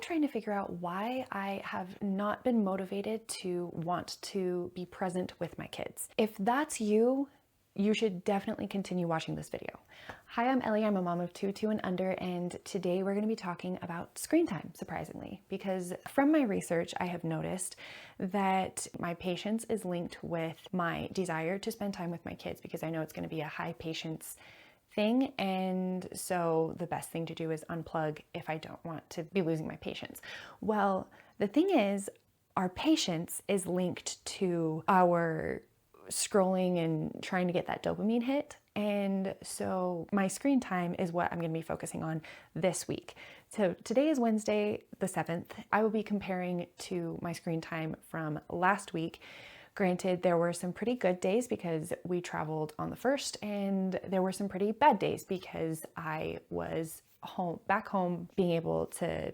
trying to figure out why I have not been motivated to want to be present with my kids. If that's you, you should definitely continue watching this video. Hi, I'm Ellie. I'm a mom of two and under, and today we're going to be talking about screen time, surprisingly, because from my research, I have noticed that my patience is linked with my desire to spend time with my kids, because I know it's going to be a high patience thing, and so the best thing to do is unplug if I don't want to be losing my patience. Well, the thing is, our patience is linked to our scrolling and trying to get that dopamine hit. And so my screen time is what I'm going to be focusing on this week. So today is Wednesday, the 7th. I will be comparing to my screen time from last week. Granted, there were some pretty good days because we traveled on the 1st, and there were some pretty bad days because I was back home being able to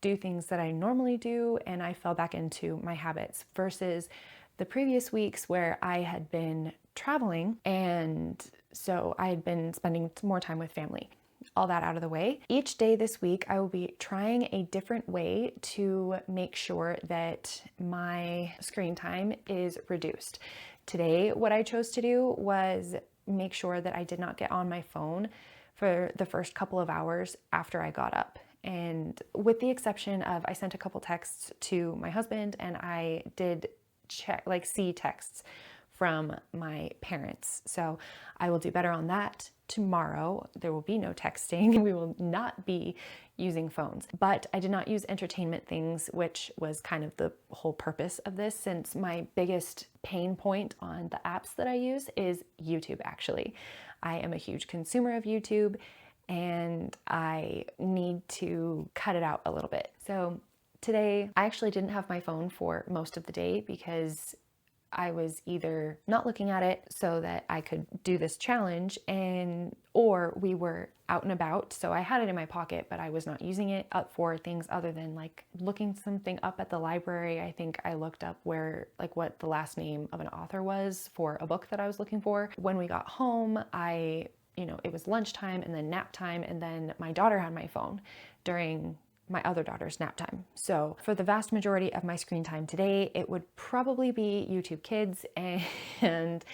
do things that I normally do, and I fell back into my habits versus the previous weeks where I had been traveling, and so I had been spending more time with family. All that out of the way. Each day this week, I will be trying a different way to make sure that my screen time is reduced. Today, what I chose to do was make sure that I did not get on my phone for the first couple of hours after I got up. And with the exception of, I sent a couple texts to my husband, and I did see texts from my parents. So I will do better on that tomorrow. There will be no texting. We will not be using phones. But I did not use entertainment things, which was kind of the whole purpose of this, since my biggest pain point on the apps that I use is YouTube, actually. I am a huge consumer of YouTube, and I need to cut it out a little bit. So today, I actually didn't have my phone for most of the day because I was either not looking at it so that I could do this challenge, or we were out and about, so I had it in my pocket, but I was not using it up for things other than like looking something up at the library. I think I looked up what the last name of an author was for a book that I was looking for. When we got home, it was lunchtime and then nap time, and then my daughter had my phone during my other daughter's nap time. So for the vast majority of my screen time today, it would probably be YouTube Kids, and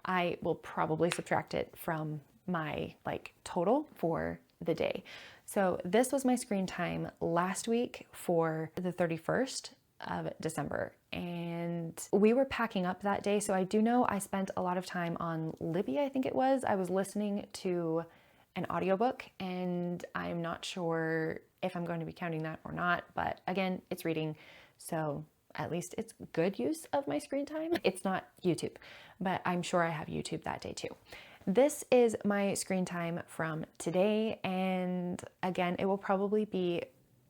I will probably subtract it from my total for the day. So this was my screen time last week for the 31st of December, and we were packing up that day. So I do know I spent a lot of time on Libby, I think it was. I was listening to an audiobook, and I'm not sure if I'm going to be counting that or not, but again, it's reading, so at least it's good use of my screen time. It's not YouTube, but I'm sure I have YouTube that day too. This is my screen time from today, and again, it will probably be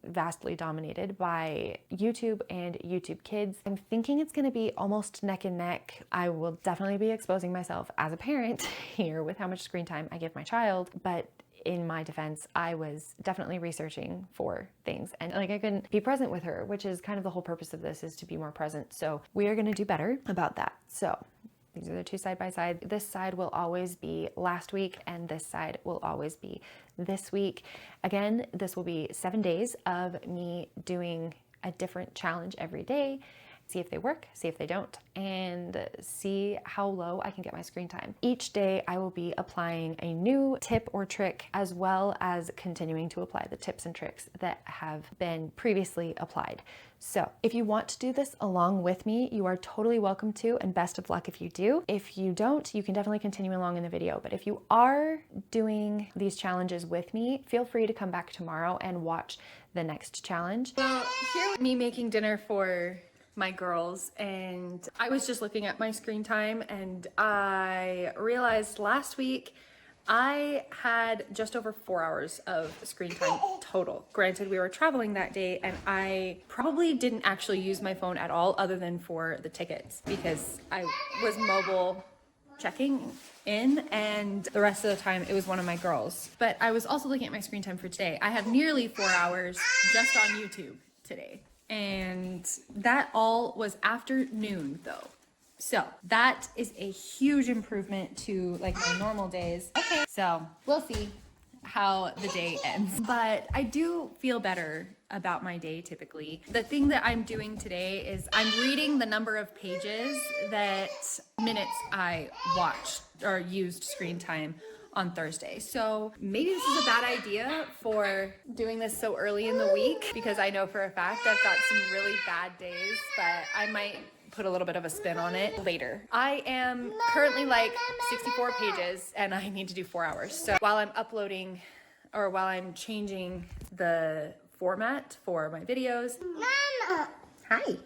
vastly dominated by YouTube and YouTube Kids. I'm thinking it's going to be almost neck and neck. I will definitely be exposing myself as a parent here with how much screen time I give my child, but in my defense, I was definitely researching for things, and I couldn't be present with her, which is kind of the whole purpose of this, is to be more present. So we are going to do better about that. So these are the two side by side. This side will always be last week, and this side will always be this week. Again, this will be 7 days of me doing a different challenge every day. See if they work, see if they don't, and see how low I can get my screen time. Each day I will be applying a new tip or trick, as well as continuing to apply the tips and tricks that have been previously applied. So if you want to do this along with me, you are totally welcome to, and best of luck if you do. If you don't, you can definitely continue along in the video. But if you are doing these challenges with me, feel free to come back tomorrow and watch the next challenge. Well, here with me making dinner for my girls, and I was just looking at my screen time, and I realized last week I had just over 4 hours of screen time total. Granted, we were traveling that day, and I probably didn't actually use my phone at all other than for the tickets, because I was mobile checking in, and the rest of the time it was one of my girls. But I was also looking at my screen time for today. I have nearly 4 hours just on YouTube today. And that all was afternoon though. So that is a huge improvement to my normal days. Okay, so we'll see. how the day ends. But I do feel better about my day typically. The thing that I'm doing today is I'm reading the number of pages that minutes I watched or used screen time on Thursday. So maybe this is a bad idea for doing this so early in the week, because I know for a fact I've got some really bad days, but I might put a little bit of a spin on it later. I am currently like 64 pages and I need to do 4 hours. So while I'm uploading or while I'm changing the format for my videos, Mama. Hi,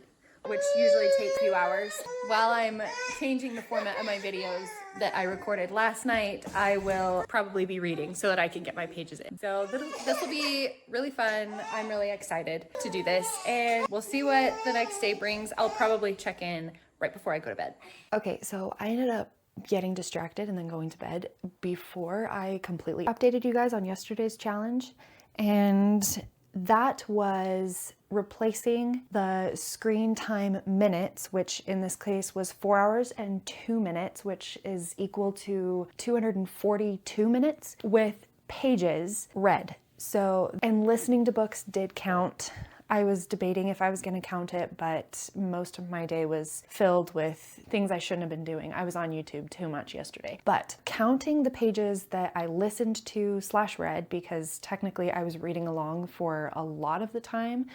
which usually takes a few hours. While I'm changing the format of my videos that I recorded last night, I will probably be reading so that I can get my pages in. So this will be really fun. I'm really excited to do this, and we'll see what the next day brings. I'll probably check in right before I go to bed. Okay, so I ended up getting distracted and then going to bed before I completely updated you guys on yesterday's challenge, and that was replacing the screen time minutes, which in this case was 4 hours and 2 minutes, which is equal to 242 minutes, with pages read. So, and listening to books did count. I was debating if I was going to count it, but most of my day was filled with things I shouldn't have been doing. I was on YouTube too much yesterday. But counting the pages that I listened to / read, because technically I was reading along for a lot of the time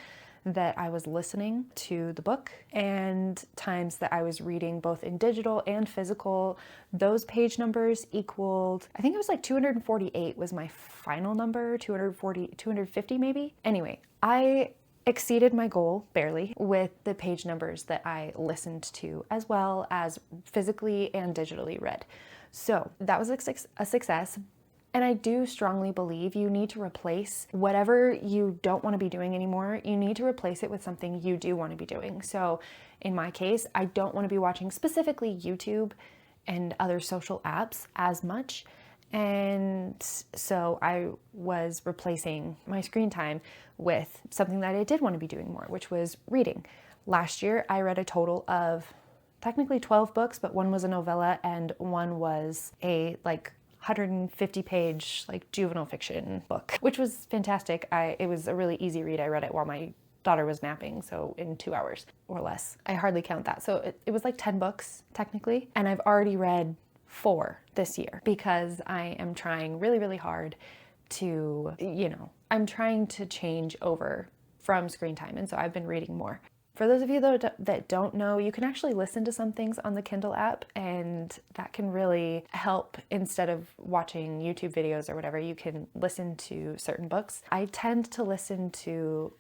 that I was listening to the book, and times that I was reading both in digital and physical, those page numbers equaled, I think it was like 248 was my final number, 250 maybe. Anyway, I exceeded my goal barely with the page numbers that I listened to, as well as physically and digitally read. So that was a success. And I do strongly believe you need to replace whatever you don't want to be doing anymore. You need to replace it with something you do want to be doing. So in my case, I don't want to be watching specifically YouTube and other social apps as much. And so I was replacing my screen time with something that I did want to be doing more, which was reading. Last year, I read a total of technically 12 books, but one was a novella and one was a 150 page juvenile fiction book, which was fantastic. It was a really easy read. I read it while my daughter was napping, so in 2 hours or less. I hardly count that. So it was like 10 books technically, and I've already read 4 this year because I am trying really, really hard to, I'm trying to change over from screen time. And so I've been reading more. For those of you that don't know, you can actually listen to some things on the Kindle app, and that can really help. Instead of watching YouTube videos or whatever, you can listen to certain books. I tend to listen to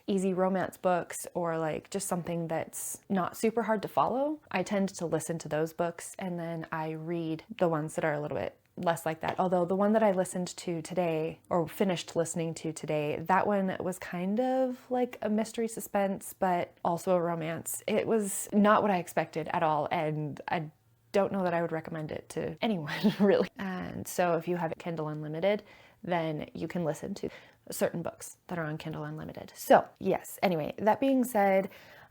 easy romance books or just something that's not super hard to follow. I tend to listen to those books, and then I read the ones that are a little bit less like that. Although the one that I listened to today, or finished listening to today, that one was kind of like a mystery suspense, but also a romance. It was not what I expected at all, and I don't know that I would recommend it to anyone, really. And so if you have Kindle Unlimited, then you can listen to certain books that are on Kindle Unlimited. So yes, anyway, that being said,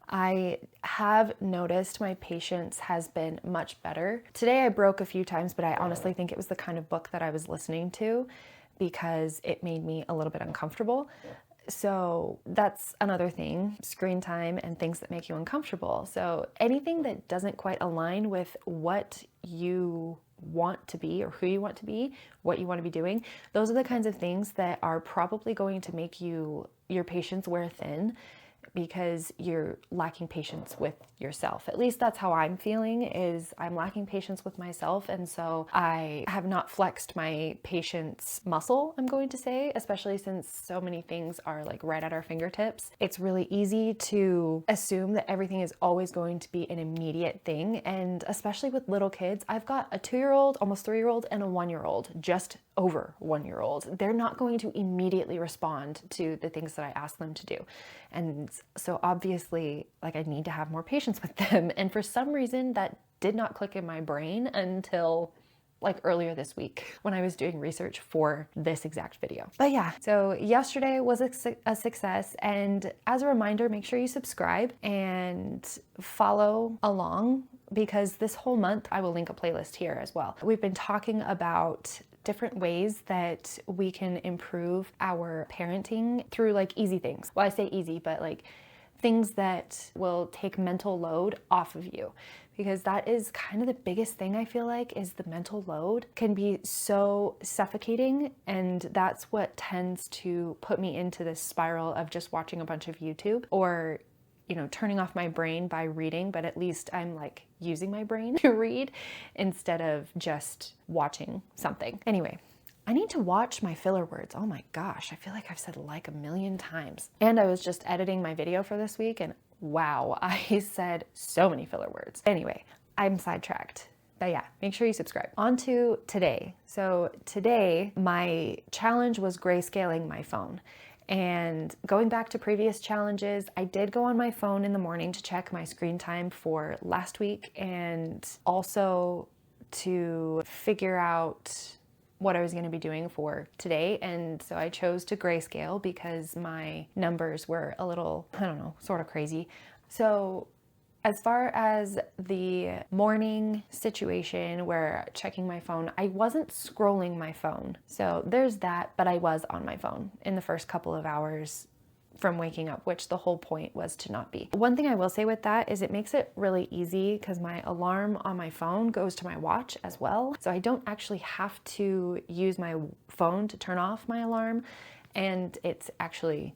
I have noticed my patience has been much better. Today I broke a few times, but I honestly think it was the kind of book that I was listening to because it made me a little bit uncomfortable. So that's another thing, screen time and things that make you uncomfortable. So anything that doesn't quite align with what you want to be or who you want to be, what you want to be doing, those are the kinds of things that are probably going to make your patience wear thin, because you're lacking patience with yourself. At least that's how I'm feeling, is I'm lacking patience with myself. And so I have not flexed my patience muscle, I'm going to say, especially since so many things are right at our fingertips. It's really easy to assume that everything is always going to be an immediate thing. And especially with little kids, I've got a 2-year-old, almost 3-year-old, and a 1-year-old, just over 1-year-old. They're not going to immediately respond to the things that I ask them to do. And so obviously, I need to have more patience with them. And for some reason, that did not click in my brain until earlier this week when I was doing research for this exact video. But yeah, so yesterday was a success. And as a reminder, make sure you subscribe and follow along, because this whole month I will link a playlist here as well. We've been talking about different ways that we can improve our parenting through like easy things. Well, I say easy, but like things that will take mental load off of you, because that is kind of the biggest thing I feel like, is the mental load can be so suffocating, and that's what tends to put me into this spiral of just watching a bunch of YouTube, or turning off my brain by reading, but at least I'm like using my brain to read instead of just watching something. Anyway, I need to watch my filler words. Oh my gosh, I feel like I've said like a million times. And I was just editing my video for this week, and wow, I said so many filler words. Anyway, I'm sidetracked. But yeah, make sure you subscribe. On to today. So today, my challenge was grayscaling my phone. And going back to previous challenges, I did go on my phone in the morning to check my screen time for last week, and also to figure out what I was going to be doing for today. And so I chose to grayscale because my numbers were a little, I don't know, sort of crazy. So as far as the morning situation where checking my phone, I wasn't scrolling my phone. So there's that, but I was on my phone in the first couple of hours from waking up, which the whole point was to not be. One thing I will say with that is it makes it really easy because my alarm on my phone goes to my watch as well. So I don't actually have to use my phone to turn off my alarm. And it's actually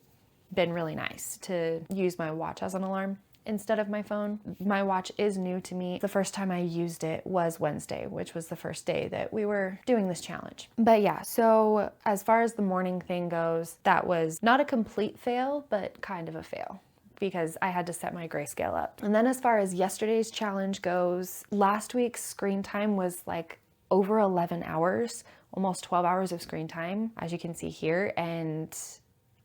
been really nice to use my watch as an alarm instead of my phone. My watch is new to me. The first time I used it was Wednesday, which was the first day that we were doing this challenge. But yeah, so as far as the morning thing goes, that was not a complete fail, but kind of a fail, because I had to set my grayscale up. And then as far as yesterday's challenge goes, last week's screen time was like over 11 hours, almost 12 hours of screen time, as you can see here. And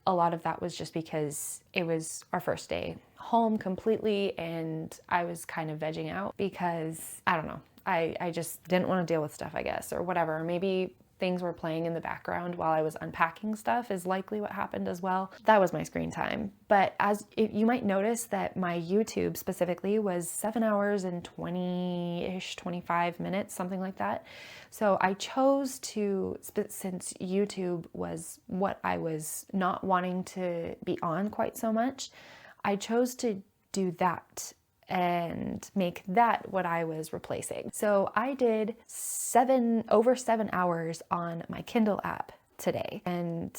a lot of that was just because it was our first day home completely, and I was kind of vegging out because, I don't know, I just didn't want to deal with stuff, I guess, or whatever. Maybe things were playing in the background while I was unpacking stuff is likely what happened as well. That was my screen time. But you might notice that my YouTube specifically was 7 hours and 20-ish, 25 minutes, something like that. So I chose to, since YouTube was what I was not wanting to be on quite so much, I chose to do that and make that what I was replacing. So I did over 7 hours on my Kindle app today. And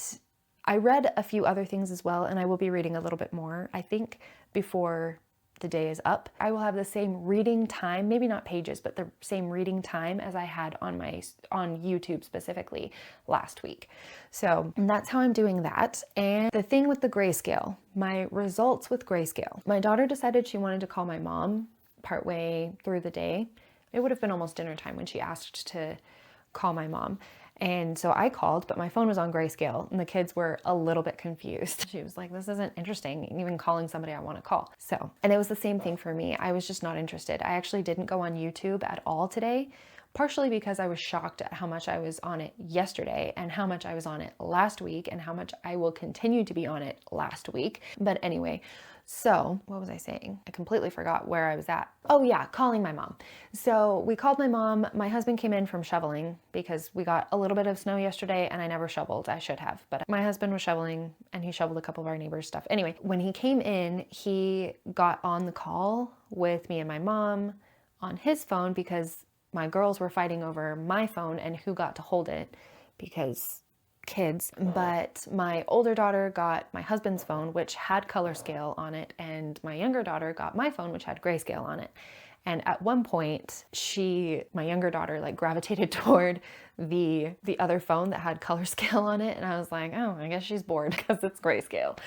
I read a few other things as well, and I will be reading a little bit more. I think before the day is up, I will have the same reading time, maybe not pages, but the same reading time as I had on YouTube specifically last week. So that's how I'm doing that. And the thing with the grayscale, my results with grayscale, my daughter decided she wanted to call my mom partway through the day. It would have been almost dinner time when she asked to call my mom. And so I called, but my phone was on grayscale, and the kids were a little bit confused. She was like, this isn't interesting, even calling somebody I want to call. So, and it was the same thing for me. I was just not interested. I actually didn't go on YouTube at all today, partially because I was shocked at how much I was on it yesterday and how much I was on it last week and how much I will continue to be on it last week. But anyway, so what was I saying? I completely forgot where I was at. Oh yeah, calling my mom. So we called my mom. My husband came in from shoveling because we got a little bit of snow yesterday and I never shoveled. I should have, but my husband was shoveling and he shoveled a couple of our neighbors' stuff. Anyway, when he came in, he got on the call with me and my mom on his phone because my girls were fighting over my phone and who got to hold it because kids. But my older daughter got my husband's phone, which had color scale on it, and my younger daughter got my phone, which had grayscale on it. And at one point, my younger daughter, like gravitated toward the other phone that had color scale on it. And I was like, oh, I guess she's bored because it's grayscale.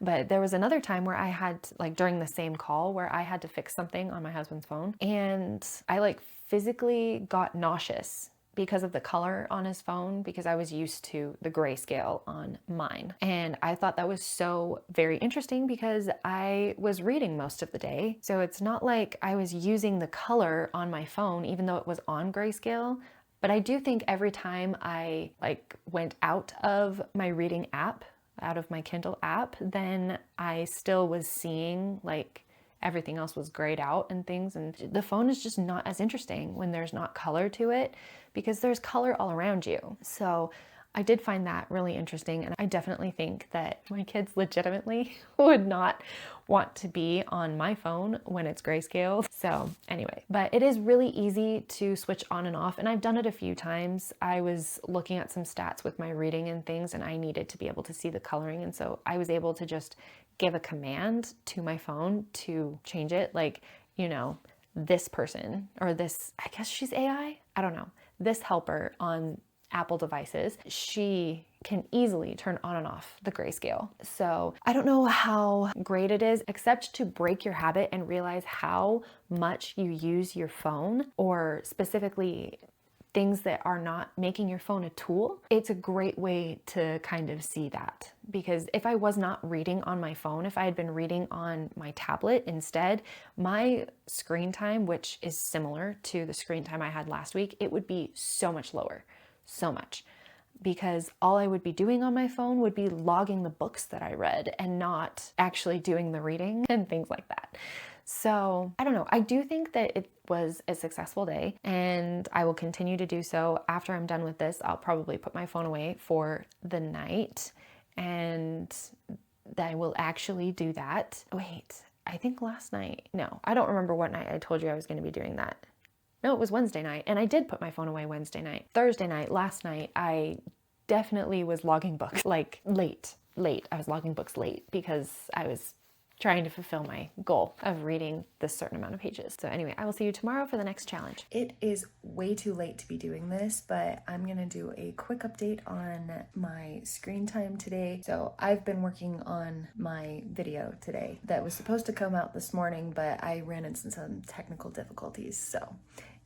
But there was another time where I had, like during the same call, where I had to fix something on my husband's phone. And I like physically got nauseous because of the color on his phone, because I was used to the grayscale on mine. And I thought that was so very interesting because I was reading most of the day. So it's not like I was using the color on my phone, even though it was on grayscale. But I do think every time I went out of my reading app, out of my Kindle app, then I still was seeing everything else was grayed out and things. And the phone is just not as interesting when there's not color to it, because there's color all around you. So I did find that really interesting, and I definitely think that my kids legitimately would not want to be on my phone when it's grayscale. So anyway, but it is really easy to switch on and off, and I've done it a few times. I was looking at some stats with my reading and things, and I needed to be able to see the coloring, and so I was able to just give a command to my phone to change it, like, you know, this person, or this, I guess she's AI, I don't know, this helper on Apple devices, she can easily turn on and off the grayscale. So I don't know how great it is, except to break your habit and realize how much you use your phone, or specifically things that are not making your phone a tool. It's a great way to kind of see that, because if I was not reading on my phone, if I had been reading on my tablet instead, my screen time, which is similar to the screen time I had last week, it would be so much lower. So much, because all I would be doing on my phone would be logging the books that I read and not actually doing the reading and things like that. So I don't know. I do think that it was a successful day, and I will continue to do so. After I'm done with this, I'll probably put my phone away for the night, and I will actually do that. Wait, I think last night, no, I don't remember what night I told you I was going to be doing that. No, it was Wednesday night, and I did put my phone away Wednesday night. Thursday night, last night, I definitely was logging books, like late. I was logging books late because I was trying to fulfill my goal of reading this certain amount of pages. So anyway, I will see you tomorrow for the next challenge. It is way too late to be doing this, but I'm gonna do a quick update on my screen time today. So I've been working on my video today that was supposed to come out this morning, but I ran into some technical difficulties. So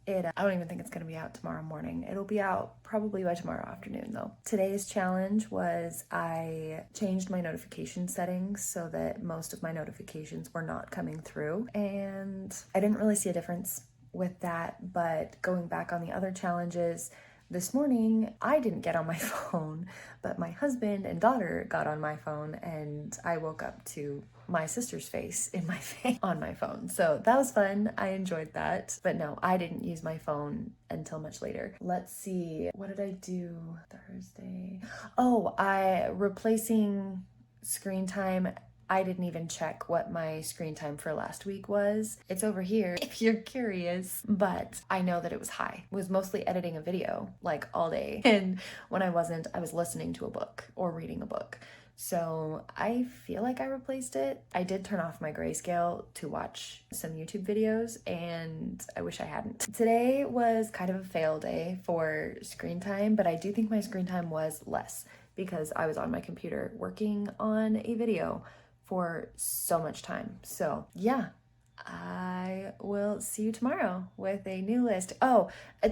I don't even think it's going to be out tomorrow morning. It'll be out probably by tomorrow afternoon though. Today's challenge was I changed my notification settings so that most of my notifications were not coming through, and I didn't really see a difference with that. But going back on the other challenges, this morning, I didn't get on my phone, but my husband and daughter got on my phone, and I woke up to my sister's face in my face on my phone. So that was fun. I enjoyed that. But no, I didn't use my phone until much later. Let's see. What did I do Thursday? Oh, replacing screen time. I didn't even check what my screen time for last week was. It's over here if you're curious, but I know that it was high. It was mostly editing a video like all day. And when I wasn't, I was listening to a book or reading a book. So I feel like I replaced it. I did turn off my grayscale to watch some YouTube videos, and I wish I hadn't. Today was kind of a fail day for screen time, but I do think my screen time was less because I was on my computer working on a video for so much time. So yeah, I will see you tomorrow with a new list. Oh,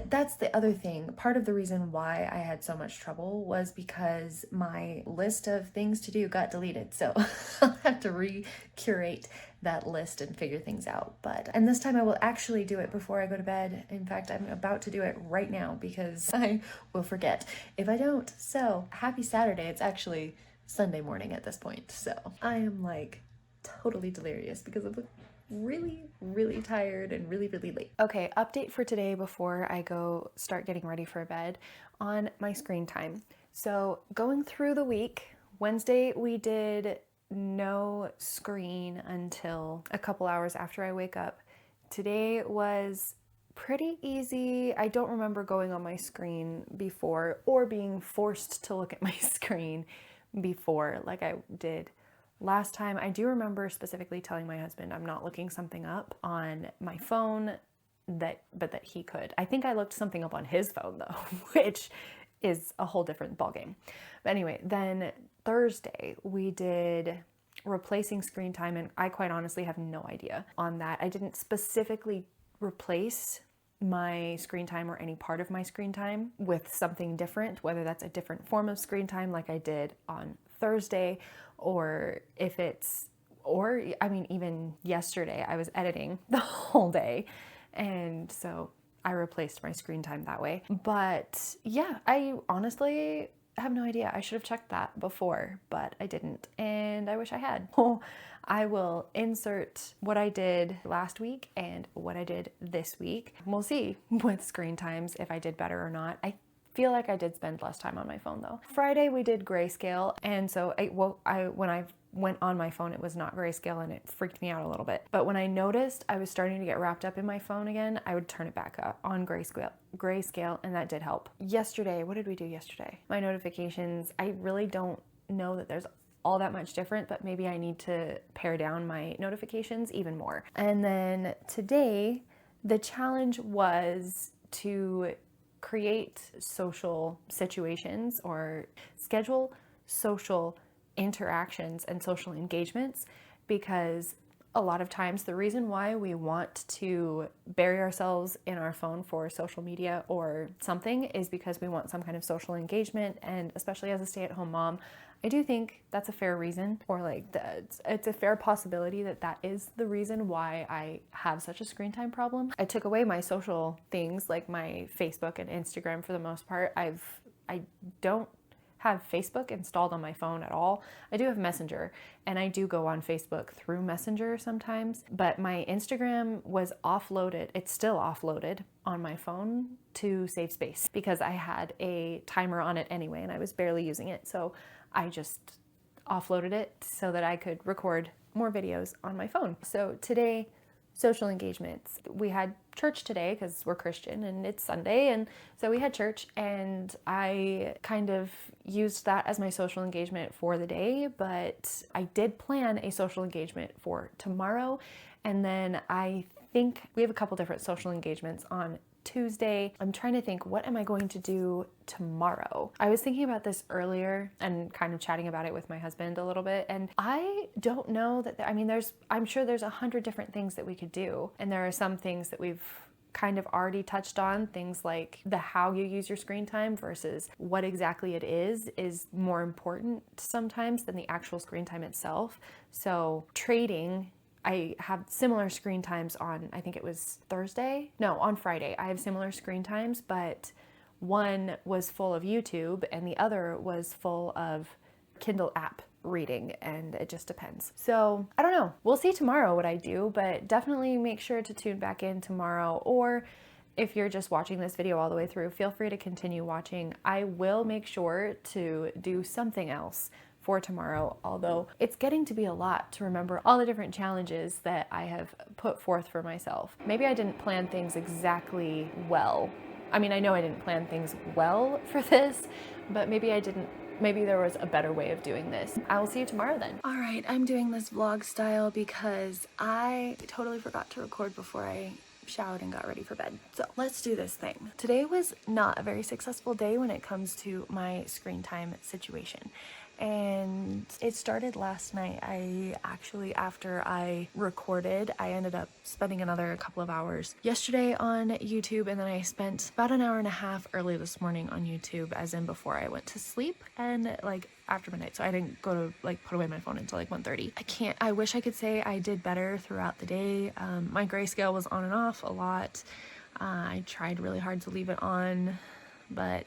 that's the other thing. Part of the reason why I had so much trouble was because my list of things to do got deleted. So I'll have to re-curate that list and figure things out. And this time I will actually do it before I go to bed. In fact, I'm about to do it right now because I will forget if I don't. So happy Saturday. It's actually Sunday morning at this point. So I am like totally delirious because of the really tired and really late. Okay, update for today before I go start getting ready for bed on my screen time. So going through the week, Wednesday we did no screen until a couple hours after I wake up. Today was pretty easy. I don't remember going on my screen before or being forced to look at my screen before like I did last time. I do remember specifically telling my husband I'm not looking something up on my phone, but that he could. I think I looked something up on his phone though, which is a whole different ballgame. But anyway, then Thursday we did replacing screen time, and I quite honestly have no idea on that. I didn't specifically replace my screen time or any part of my screen time with something different, whether that's a different form of screen time like I did on Thursday, or even yesterday I was editing the whole day, and so I replaced my screen time that way. But yeah, I honestly have no idea. I should have checked that before, but I didn't, and I wish I had. I will insert what I did last week and what I did this week. We'll see with screen times if I did better or not. I feel like I did spend less time on my phone though. Friday we did Greyscale, and so when I went on my phone, it was not Greyscale and it freaked me out a little bit. But when I noticed I was starting to get wrapped up in my phone again, I would turn it back up on Greyscale, and that did help. Yesterday, what did we do yesterday? My notifications, I really don't know that there's all that much different, but maybe I need to pare down my notifications even more. And then today, the challenge was to create social situations or schedule social interactions and social engagements, because a lot of times the reason why we want to bury ourselves in our phone for social media or something is because we want some kind of social engagement. And especially as a stay-at-home mom, I do think that's a fair reason, or like it's a fair possibility that that is the reason why I have such a screen time problem. I took away my social things like my Facebook and Instagram for the most part. I don't have Facebook installed on my phone at all. I do have Messenger, and I do go on Facebook through Messenger sometimes, but my Instagram was offloaded. It's still offloaded on my phone to save space because I had a timer on it anyway and I was barely using it. So I just offloaded it so that I could record more videos on my phone. So today, social engagements. We had church today because we're Christian and it's Sunday, and so we had church, and I kind of used that as my social engagement for the day, but I did plan a social engagement for tomorrow, and then I think we have a couple different social engagements on Tuesday. I'm trying to think, what am I going to do tomorrow? I was thinking about this earlier and kind of chatting about it with my husband a little bit, and I don't know that I'm sure there's 100 different things that we could do, and there are some things that we've kind of already touched on, things like the how you use your screen time versus what exactly it is more important sometimes than the actual screen time itself. So trading, I have similar screen times on, I think it was on Friday. I have similar screen times, but one was full of YouTube and the other was full of Kindle app reading, and it just depends. So I don't know. We'll see tomorrow what I do, but definitely make sure to tune back in tomorrow, or if you're just watching this video all the way through, feel free to continue watching. I will make sure to do something else for tomorrow, although it's getting to be a lot to remember all the different challenges that I have put forth for myself. Maybe I didn't plan things exactly well. I mean, I know I didn't plan things well for this, but maybe there was a better way of doing this. I will see you tomorrow then. All right, I'm doing this vlog style because I totally forgot to record before I showered and got ready for bed. So let's do this thing. Today was not a very successful day when it comes to my screen time situation. And it started last night. After I recorded, I ended up spending another couple of hours yesterday on YouTube, and then I spent about an hour and a half early this morning on YouTube, as in before I went to sleep, and like after midnight. So I didn't go to put away my phone until like 1:30. I wish I could say I did better throughout the day. My Greyscale was on and off a lot. I tried really hard to leave it on, but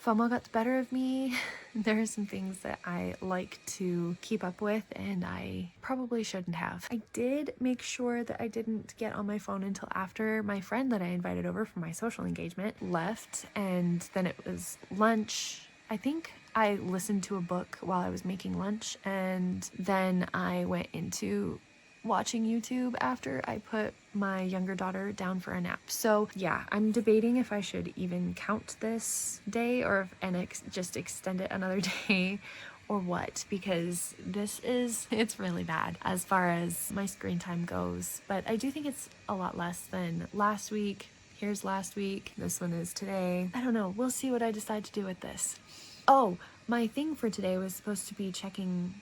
FOMO got the better of me. There are some things that I like to keep up with, and I probably shouldn't have. I did make sure that I didn't get on my phone until after my friend that I invited over for my social engagement left, and then it was lunch. I think I listened to a book while I was making lunch, and then I went into watching YouTube after I put my younger daughter down for a nap. So yeah, I'm debating if I should even count this day or just extend it another day or what, because it's really bad as far as my screen time goes. But I do think it's a lot less than last week. Here's last week. This one is today. I don't know. We'll see what I decide to do with this. Oh, my thing for today was supposed to be checking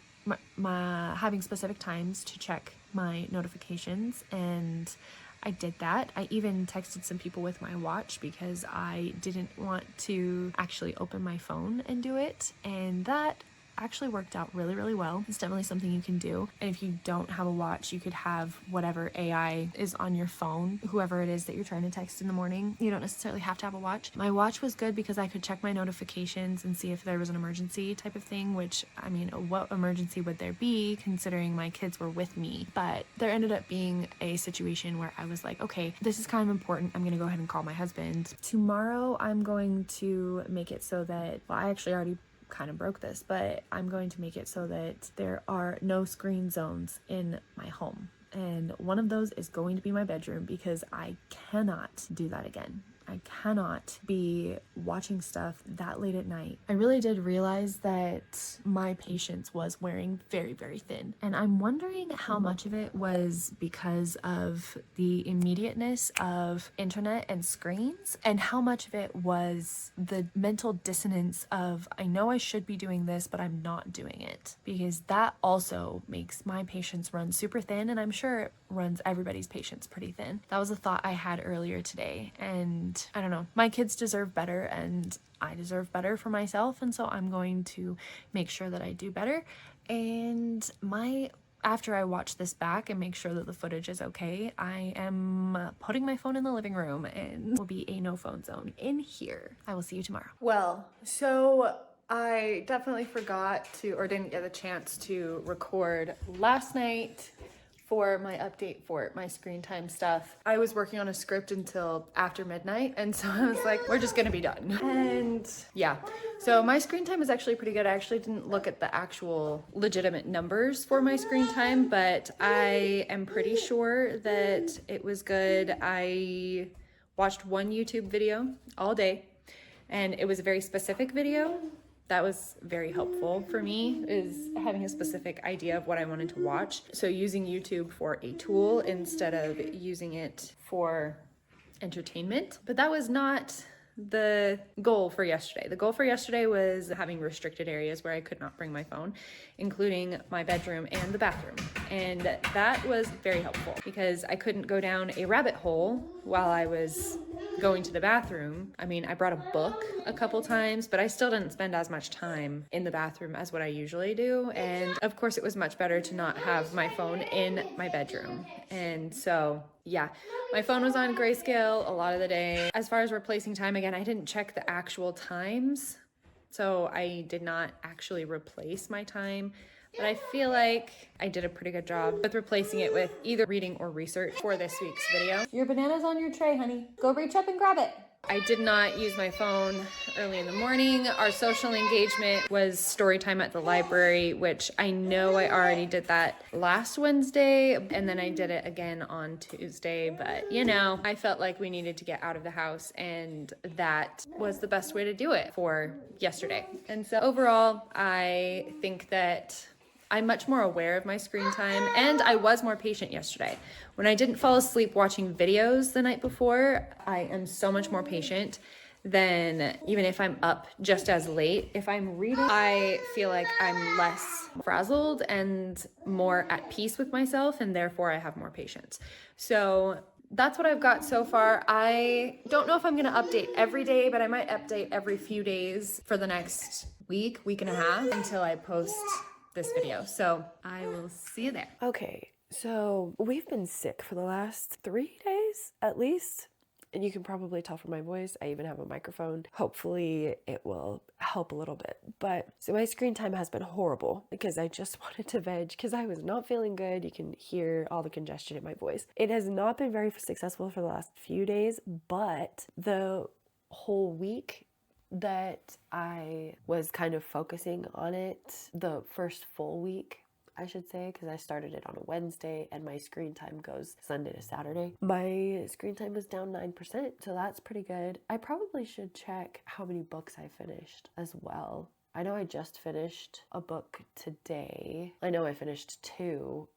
having specific times to check my notifications, and I did that. I even texted some people with my watch because I didn't want to actually open my phone and do it, and that actually worked out really, really well. It's definitely something you can do. And if you don't have a watch, you could have whatever AI is on your phone, whoever it is that you're trying to text in the morning. You don't necessarily have to have a watch. My watch was good because I could check my notifications and see if there was an emergency type of thing, which, I mean, what emergency would there be considering my kids were with me? But there ended up being a situation where I was like, okay, this is kind of important. I'm gonna go ahead and call my husband. Tomorrow I'm going to make it so that, well, I actually already kind of broke this, but I'm going to make it so that there are no screen zones in my home. And one of those is going to be my bedroom because I cannot do that again. I cannot be watching stuff that late at night. I really did realize that my patience was wearing very, very thin. And I'm wondering how much of it was because of the immediateness of internet and screens, and how much of it was the mental dissonance of, I know I should be doing this, but I'm not doing it. Because that also makes my patience run super thin, and I'm sure it runs everybody's patience pretty thin. That was a thought I had earlier today, and I don't know, my kids deserve better and I deserve better for myself, and so I'm going to make sure that I do better. And after I watch this back and make sure that the footage is okay, I am putting my phone in the living room and will be a no phone zone in here. I will see you tomorrow. Well, so I definitely forgot to, or didn't get a chance to record last night for my update for my screen time stuff. I was working on a script until after midnight, and so I was like, we're just gonna be done. And yeah, so my screen time is actually pretty good. I actually didn't look at the actual legitimate numbers for my screen time, but I am pretty sure that it was good. I watched one YouTube video all day, and it was a very specific video. That was very helpful for me, is having a specific idea of what I wanted to watch. So using YouTube for a tool instead of using it for entertainment. But that was not the goal for yesterday. The goal for yesterday was having restricted areas where I could not bring my phone, including my bedroom and the bathroom. And that was very helpful because I couldn't go down a rabbit hole while I was going to the bathroom. I mean, I brought a book a couple times, but I still didn't spend as much time in the bathroom as what I usually do. And of course, it was much better to not have my phone in my bedroom. And so, yeah, my phone was on Greyscale a lot of the day. As far as replacing time, again, I didn't check the actual times, so I did not actually replace my time. But I feel like I did a pretty good job with replacing it with either reading or research for this week's video. Your banana's on your tray, honey. Go reach up and grab it. I did not use my phone early in the morning. Our social engagement was story time at the library, which I know I already did that last Wednesday, and then I did it again on Tuesday, but you know, I felt like we needed to get out of the house, and that was the best way to do it for yesterday. And so overall, I think that I'm much more aware of my screen time, and I was more patient yesterday. When I didn't fall asleep watching videos the night before, I am so much more patient than even if I'm up just as late. If I'm reading, I feel like I'm less frazzled and more at peace with myself, and therefore I have more patience. So that's what I've got so far. I don't know if I'm gonna update every day, but I might update every few days for the next week and a half until I post this video. So I will see you there. Okay, so we've been sick for the last 3 days at least. And you can probably tell from my voice, I even have a microphone. Hopefully it will help a little bit. But so my screen time has been horrible because I just wanted to veg because I was not feeling good. You can hear all the congestion in my voice. It has not been very successful for the last few days, but the whole week that I was kind of focusing on it, the first full week, I should say, because I started it on a Wednesday and my screen time goes Sunday to Saturday. My screen time was down 9%, so that's pretty good. I probably should check how many books I finished as well. I know I just finished a book today. I know I finished 2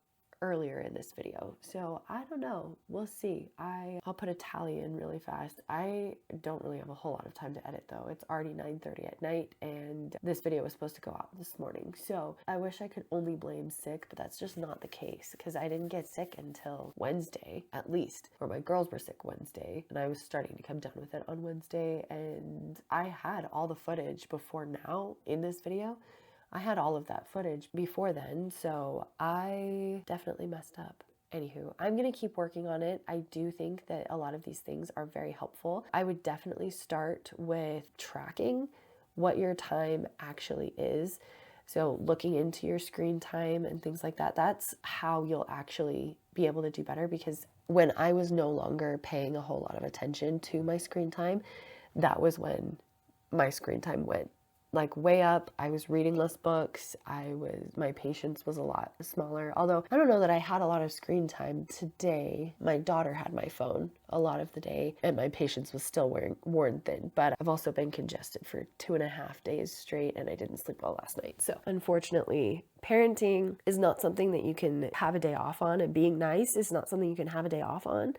earlier in this video, so I don't know, we'll see. I'll put a tally in really fast. I don't really have a whole lot of time to edit though. It's already 9:30 at night and this video was supposed to go out this morning, so I wish I could only blame sick, but that's just not the case because I didn't get sick until Wednesday at least, or my girls were sick Wednesday and I was starting to come down with it on Wednesday, and I had all the footage before now in this video I had all of that footage before then, so I definitely messed up. Anywho, I'm going to keep working on it. I do think that a lot of these things are very helpful. I would definitely start with tracking what your time actually is. So looking into your screen time and things like that, that's how you'll actually be able to do better, because when I was no longer paying a whole lot of attention to my screen time, that was when my screen time went like way up. I was reading less books. My patience was a lot smaller. Although I don't know that I had a lot of screen time today. My daughter had my phone a lot of the day and my patience was still worn thin. But I've also been congested for 2.5 days straight and I didn't sleep well last night. So unfortunately, parenting is not something that you can have a day off on, and being nice is not something you can have a day off on,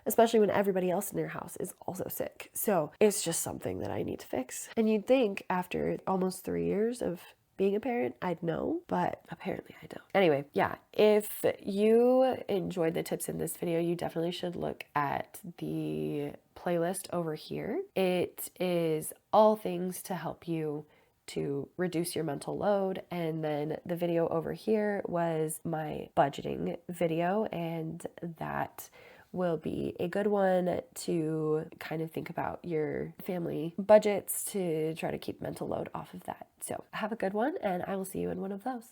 especially when everybody else in your house is also sick. So it's just something that I need to fix. And you'd think after almost 3 years of being a parent, I'd know, but apparently I don't. Anyway, yeah, if you enjoyed the tips in this video, you definitely should look at the playlist over here. It is all things to help you to reduce your mental load. And then the video over here was my budgeting video, and that will be a good one to kind of think about your family budgets to try to keep mental load off of that. So have a good one, and I will see you in one of those.